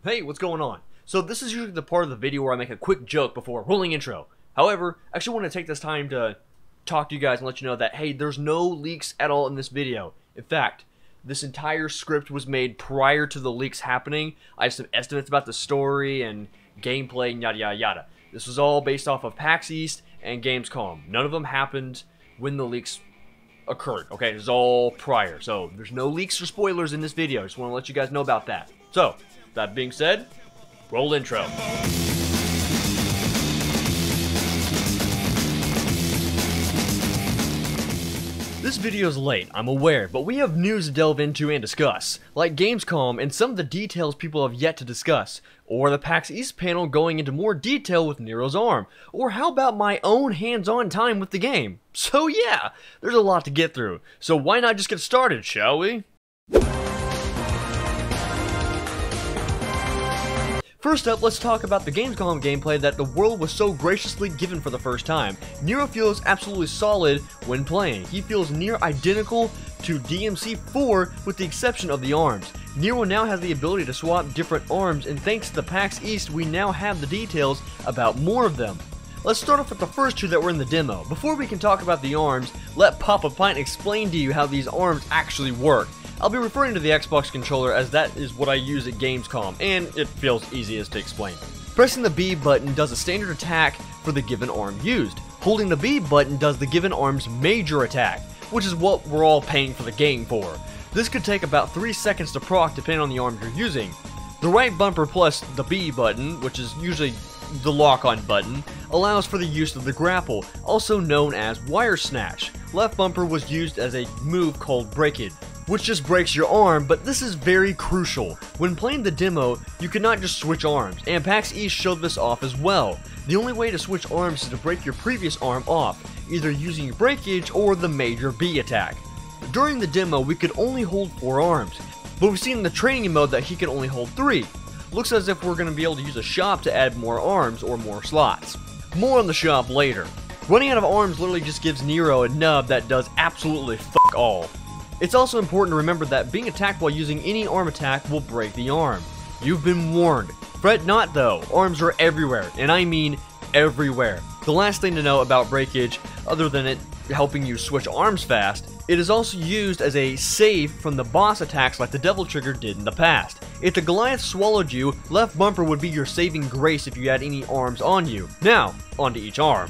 Hey, what's going on? So this is usually the part of the video where I make a quick joke before a rolling intro. However, I actually want to take this time to talk to you guys and let you know that, hey, there's no leaks at all in this video. In fact, this entire script was made prior to the leaks happening. I have some estimates about the story and gameplay and yada yada yada. This was all based off of PAX East and Gamescom. None of them happened when the leaks occurred, okay? This is all prior. So there's no leaks or spoilers in this video. I just want to let you guys know about that. So, that being said, roll intro. This video is late, I'm aware, but we have news to delve into and discuss, like Gamescom and some of the details people have yet to discuss, or the PAX East panel going into more detail with Nero's arm, or how about my own hands-on time with the game. So yeah, there's a lot to get through, so why not just get started, shall we? First up, let's talk about the Gamescom gameplay that the world was so graciously given for the first time. Nero feels absolutely solid when playing. He feels near identical to DMC4 with the exception of the arms. Nero now has the ability to swap different arms, and thanks to the PAX East, we now have the details about more of them. Let's start off with the first two that were in the demo. Before we can talk about the arms, let Papa Pint explain to you how these arms actually work. I'll be referring to the Xbox controller as that is what I use at Gamescom, and it feels easiest to explain. Pressing the B button does a standard attack for the given arm used. Holding the B button does the given arm's major attack, which is what we're all paying for the game for. This could take about 3 seconds to proc depending on the arm you're using. The right bumper plus the B button, which is usually the lock-on button, allows for the use of the grapple, also known as wire snatch. Left bumper was used as a move called breakage, which just breaks your arm, but this is very crucial. When playing the demo, you cannot just switch arms, and PAX East showed this off as well. The only way to switch arms is to break your previous arm off, either using breakage or the major B attack. During the demo, we could only hold 4 arms, but we've seen in the training mode that he can only hold 3. Looks as if we're going to be able to use a shop to add more arms or more slots. More on the shop later. Running out of arms literally just gives Nero a nub that does absolutely fuck all. It's also important to remember that being attacked while using any arm attack will break the arm. You've been warned. Fret not though, arms are everywhere, and I mean everywhere. The last thing to know about breakage, other than it helping you switch arms fast, it is also used as a save from the boss attacks like the Devil Trigger did in the past. If the Goliath swallowed you, left bumper would be your saving grace if you had any arms on you. Now, onto each arm.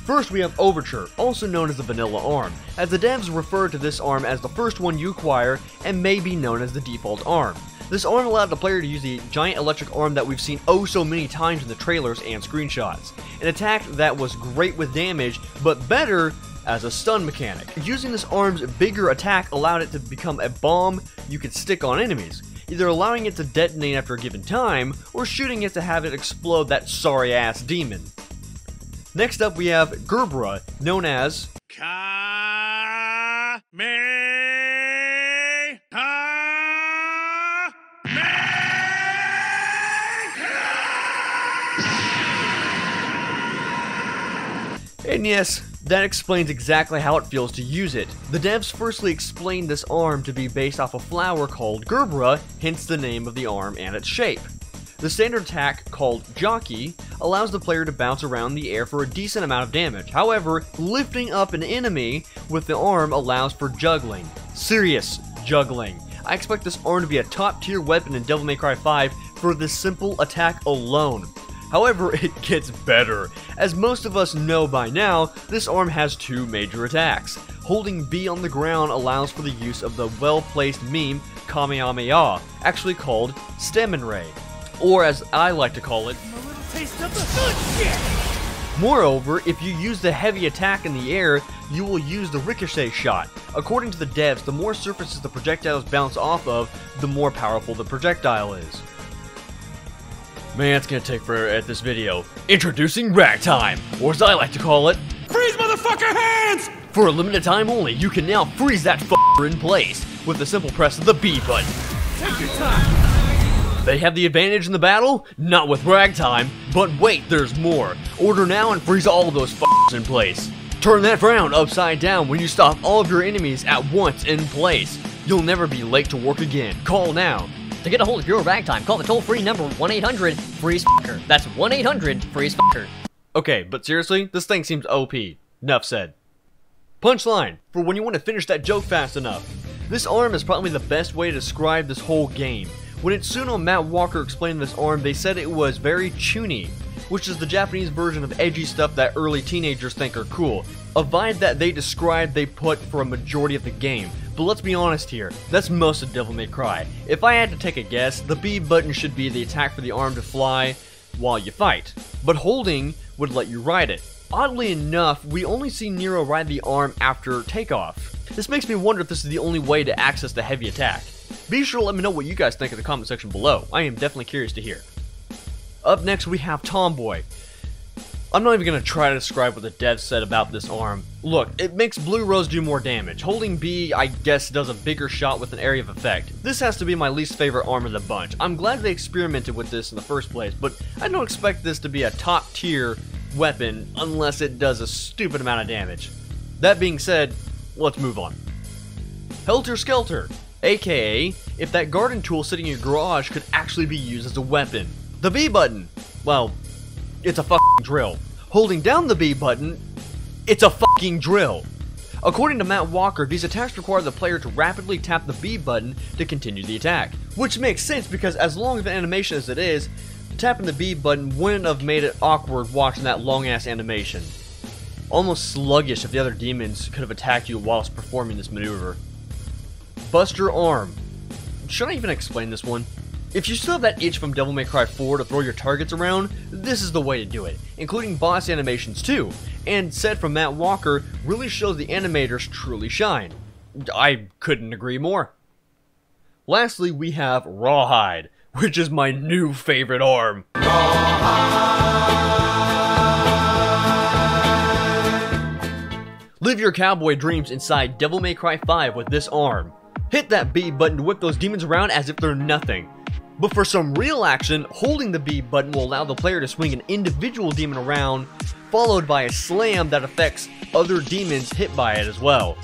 First we have Overture, also known as the Vanilla Arm, as the devs refer to this arm as the first one you acquire and may be known as the default arm. This arm allowed the player to use the giant electric arm that we've seen oh so many times in the trailers and screenshots. An attack that was great with damage, but better as a stun mechanic. Using this arm's bigger attack allowed it to become a bomb you could stick on enemies, either allowing it to detonate after a given time, or shooting it to have it explode that sorry ass demon. Next up we have Gerbera, known as and yes, that explains exactly how it feels to use it. The devs firstly explained this arm to be based off a flower called Gerbera, hence the name of the arm and its shape. The standard attack, called Jockey, allows the player to bounce around the air for a decent amount of damage. However, lifting up an enemy with the arm allows for juggling. Serious juggling. I expect this arm to be a top tier weapon in Devil May Cry 5 for this simple attack alone. However, it gets better. As most of us know by now, this arm has 2 major attacks. Holding B on the ground allows for the use of the well-placed meme Kamehameha, actually called Stammen Ray, or as I like to call it, a little taste of the good shit. Moreover, if you use the heavy attack in the air, you will use the ricochet shot. According to the devs, the more surfaces the projectiles bounce off of, the more powerful the projectile is. Man, it's gonna take forever at this video. Introducing Ragtime, or as I like to call it, freeze motherfucker hands! For a limited time only, you can now freeze that f***er in place with the simple press of the B button. Take your time. They have the advantage in the battle? Not with Ragtime, but wait, there's more. Order now and freeze all of those f***ers in place. Turn that frown upside down when you stop all of your enemies at once in place. You'll never be late to work again. Call now. To get a hold of Hero Ragtime, call the toll-free number 1-800-FREEZE-FUCKER. That's 1-800-FREEZE-FUCKER. Okay, but seriously, this thing seems OP. Enough said. Punchline, for when you want to finish that joke fast enough. This arm is probably the best way to describe this whole game. When Itsuno and Matt Walker explained this arm, they said it was very chuny, which is the Japanese version of edgy stuff that early teenagers think are cool. A vibe that they described they put for a majority of the game. But let's be honest here, that's most of Devil May Cry. If I had to take a guess, the B button should be the attack for the arm to fly while you fight, but holding would let you ride it. Oddly enough, we only see Nero ride the arm after takeoff. This makes me wonder if this is the only way to access the heavy attack. Be sure to let me know what you guys think in the comment section below. I am definitely curious to hear. Up next we have Tomboy. I'm not even going to try to describe what the devs said about this arm. Look, it makes Blue Rose do more damage. Holding B, I guess, does a bigger shot with an area of effect. This has to be my least favorite arm of the bunch. I'm glad they experimented with this in the first place, but I don't expect this to be a top tier weapon unless it does a stupid amount of damage. That being said, let's move on. Helter Skelter, aka if that garden tool sitting in your garage could actually be used as a weapon. The B button, well, it's a fucking drill. Holding down the B button, it's a fucking drill. According to Matt Walker, these attacks require the player to rapidly tap the B button to continue the attack. Which makes sense because as long of an animation as it is, tapping the B button wouldn't have made it awkward watching that long ass animation. Almost sluggish if the other demons could have attacked you whilst performing this maneuver. Buster Arm. Should I even explain this one? If you still have that itch from Devil May Cry 4 to throw your targets around, this is the way to do it, including boss animations too, and said from Matt Walker, really shows the animators truly shine. I couldn't agree more. Lastly, we have Rawhide, which is my new favorite arm. Live your cowboy dreams inside Devil May Cry 5 with this arm. Hit that B button to whip those demons around as if they're nothing. But for some real action, holding the B button will allow the player to swing an individual demon around, followed by a slam that affects other demons hit by it as well.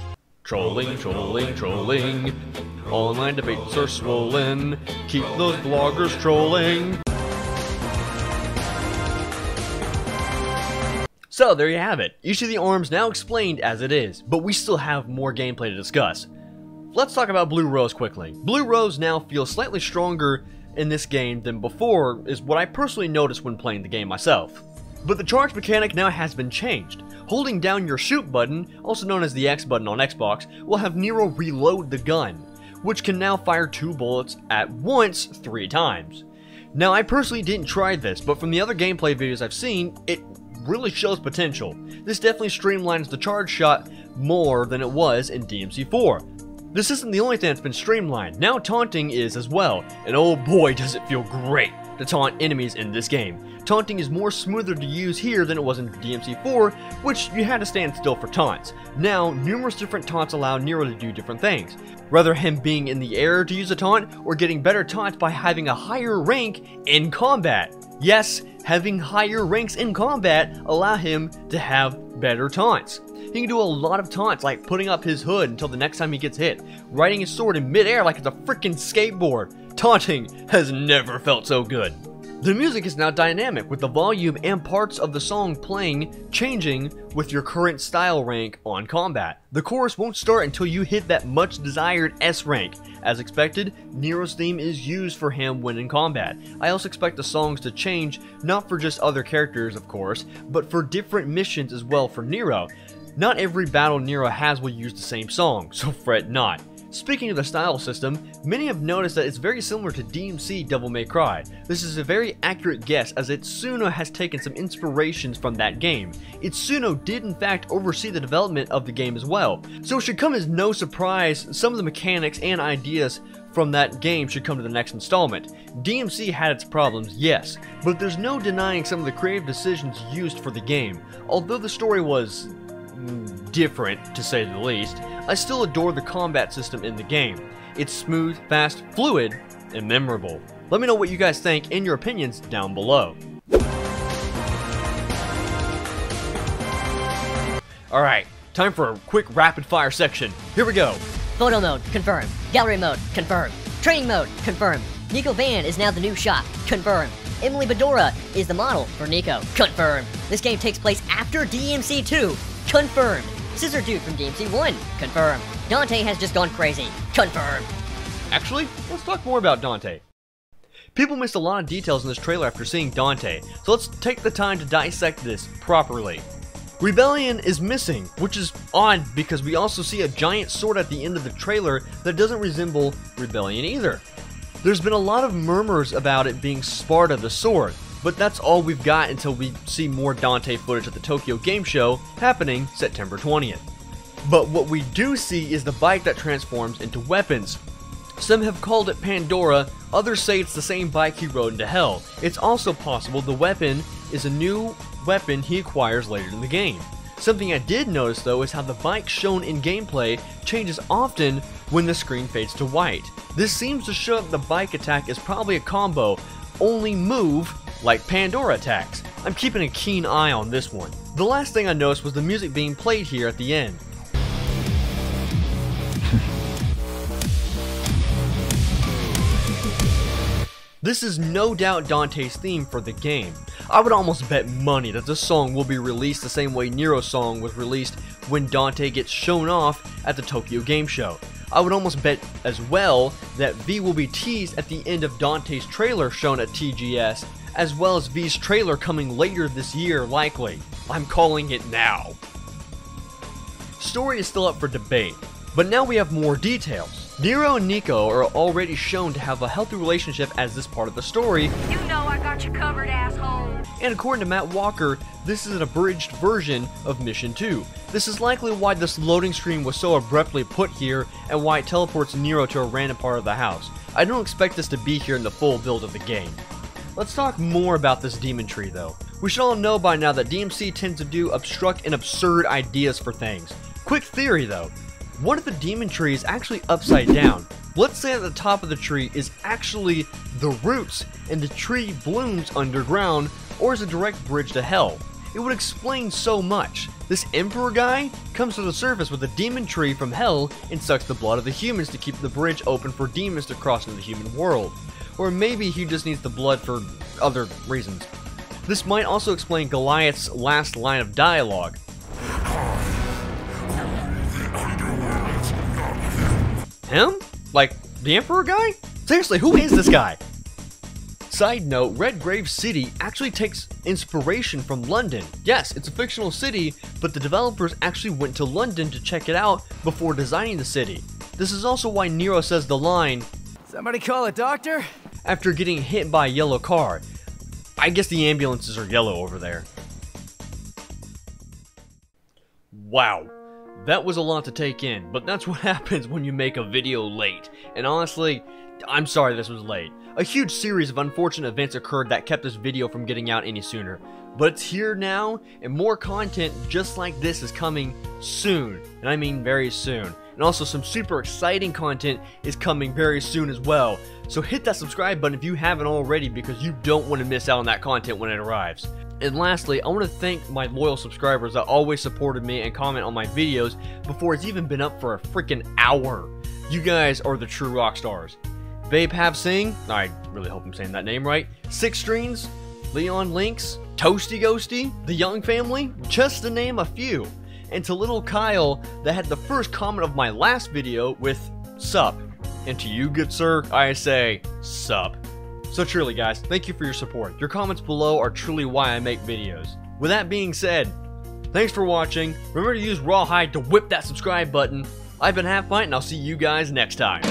Trolling, trolling, trolling. Online debates are swollen. Keep those bloggers trolling. So there you have it. Each of the arms now explained as it is, but we still have more gameplay to discuss. Let's talk about Blue Rose quickly. Blue Rose now feels slightly stronger in this game than before, is what I personally noticed when playing the game myself. But the charge mechanic now has been changed. Holding down your shoot button, also known as the X button on Xbox, will have Nero reload the gun, which can now fire 2 bullets at once 3 times. Now I personally didn't try this, but from the other gameplay videos I've seen, it really shows potential. This definitely streamlines the charge shot more than it was in DMC4. This isn't the only thing that's been streamlined, now taunting is as well, and oh boy does it feel great to taunt enemies in this game. Taunting is more smoother to use here than it was in DMC4, which you had to stand still for taunts. Now, numerous different taunts allow Nero to do different things. Whether him being in the air to use a taunt, or getting better taunts by having a higher rank in combat. Yes, having higher ranks in combat allow him to have better taunts. He can do a lot of taunts, like putting up his hood until the next time he gets hit, riding his sword in midair like it's a freaking skateboard. Taunting has never felt so good. The music is now dynamic, with the volume and parts of the song playing changing with your current style rank on combat. The chorus won't start until you hit that much desired S rank. As expected, Nero's theme is used for him when in combat. I also expect the songs to change, not for just other characters of course, but for different missions as well for Nero. Not every battle Nero has will use the same song, so fret not. Speaking of the style system, many have noticed that it's very similar to DMC Devil May Cry. This is a very accurate guess as Itsuno has taken some inspirations from that game. Itsuno did in fact oversee the development of the game as well, so it should come as no surprise some of the mechanics and ideas from that game should come to the next installment. DMC had its problems, yes, but there's no denying some of the creative decisions used for the game. Although the story was different, to say the least, I still adore the combat system in the game. It's smooth, fast, fluid, and memorable. Let me know what you guys think and your opinions down below. Alright, time for a quick rapid fire section. Here we go. Photo mode, confirmed. Gallery mode, confirmed. Training mode, confirmed. Nico Van is now the new shop. Confirmed. Emily Bedora is the model for Nico. Confirmed. This game takes place after DMC 2. Confirmed. Scissor Dude from DMC 1. Confirmed. Dante has just gone crazy. Confirmed. Actually, let's talk more about Dante. People missed a lot of details in this trailer after seeing Dante, so let's take the time to dissect this properly. Rebellion is missing, which is odd because we also see a giant sword at the end of the trailer that doesn't resemble Rebellion either. There's been a lot of murmurs about it being Sparta the sword, but that's all we've got until we see more Dante footage at the Tokyo Game Show happening September 20th. But what we do see is the bike that transforms into weapons. Some have called it Pandora, others say it's the same bike he rode into Hell. It's also possible the weapon is a new weapon he acquires later in the game. Something I did notice though is how the bike shown in gameplay changes often when the screen fades to white. This seems to show that the bike attack is probably a combo, only move like Pandora attacks. I'm keeping a keen eye on this one. The last thing I noticed was the music being played here at the end. This is no doubt Dante's theme for the game. I would almost bet money that this song will be released the same way Nero's song was released when Dante gets shown off at the Tokyo Game Show. I would almost bet as well that V will be teased at the end of Dante's trailer shown at TGS, as well as V's trailer coming later this year likely. I'm calling it now. Story is still up for debate, but now we have more details. Nero and Nico are already shown to have a healthy relationship as this part of the story. You know I got you covered, asshole. And according to Matt Walker, this is an abridged version of Mission 2. This is likely why this loading screen was so abruptly put here and why it teleports Nero to a random part of the house. I don't expect this to be here in the full build of the game. Let's talk more about this demon tree though. We should all know by now that DMC tends to do obstruct and absurd ideas for things. Quick theory though. What if the demon tree is actually upside down? Let's say at the top of the tree is actually the roots and the tree blooms underground or is a direct bridge to hell. It would explain so much. This emperor guy comes to the surface with a demon tree from hell and sucks the blood of the humans to keep the bridge open for demons to cross into the human world. Or maybe he just needs the blood for other reasons. This might also explain Goliath's last line of dialogue. Him? Like, the Emperor guy? Seriously, who is this guy? Side note, Redgrave City actually takes inspiration from London. Yes, it's a fictional city, but the developers actually went to London to check it out before designing the city. This is also why Nero says the line, "Somebody call a doctor?" after getting hit by a yellow car. I guess the ambulances are yellow over there. Wow. That was a lot to take in, but that's what happens when you make a video late. And honestly, I'm sorry this was late. A huge series of unfortunate events occurred that kept this video from getting out any sooner. But it's here now, and more content just like this is coming soon. And I mean very soon. And also some super exciting content is coming very soon as well. So hit that subscribe button if you haven't already because you don't want to miss out on that content when it arrives. And lastly, I want to thank my loyal subscribers that always supported me and comment on my videos before it's even been up for a freaking hour. You guys are the true rock stars. Babe Have Sing, I really hope I'm saying that name right, Six Streams, Leon Links, Toasty Ghosty, The Young Family, just to name a few. And to little Kyle that had the first comment of my last video with sup. And to you, good sir, I say sup. So truly guys, thank you for your support. Your comments below are truly why I make videos. With that being said, thanks for watching. Remember to use Rawhide to whip that subscribe button. I've been Half Pint and I'll see you guys next time.